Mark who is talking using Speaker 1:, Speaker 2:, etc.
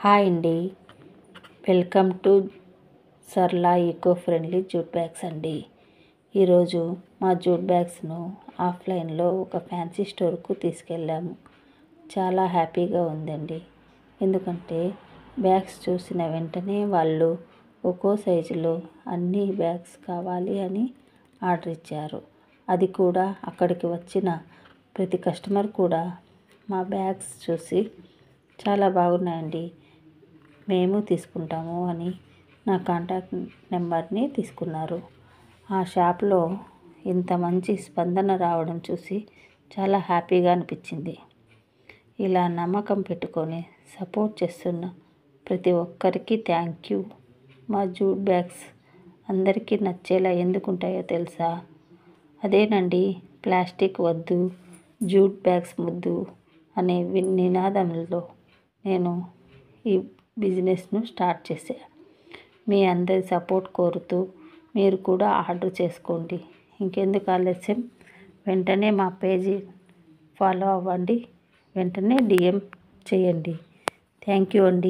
Speaker 1: Hi అండి, welcome to Sarla eco friendly jute bags అండి. ఈరోజు మా జూట్ బ్యాగ్స్ను ఆఫ్లైన్లో ఒక ఫ్యాన్సీ స్టోర్కు తీసుకెళ్ళాము. చాలా హ్యాపీగా ఉందండి. ఎందుకంటే బ్యాగ్స్ చూసిన వెంటనే వాళ్ళు ఒక్కో సైజులో అన్ని బ్యాగ్స్ కావాలి అని ఆర్డర్ ఇచ్చారు. అది కూడా అక్కడికి వచ్చిన ప్రతి కస్టమర్ కూడా మా బ్యాగ్స్ చూసి చాలా బాగున్నాయండి, మేము తీసుకుంటాము అని నా కాంటాక్ట్ నెంబర్ని తీసుకున్నారు. ఆ షాప్లో ఇంత మంచి స్పందన రావడం చూసి చాలా హ్యాపీగా అనిపించింది. ఇలా నమ్మకం పెట్టుకొని సపోర్ట్ చేస్తున్న ప్రతి ఒక్కరికి థ్యాంక్ యూ. మా జూట్ బ్యాగ్స్ అందరికీ నచ్చేలా ఎందుకుంటాయో తెలుసా? అదేనండి, ప్లాస్టిక్ వద్దు, జూట్ బ్యాగ్స్ ముద్దు అనే నినాదంలో నేను ఈ బిజినెస్ను స్టార్ట్ చేశాను. మీ అందరి సపోర్ట్ కోరుతూ మీరు కూడా ఆర్డర్ చేసుకోండి. ఇంకెందుకు ఆలస్యం, వెంటనే మా పేజీ ఫాలో అవ్వండి, వెంటనే DM చేయండి. థ్యాంక్ యూ అండి.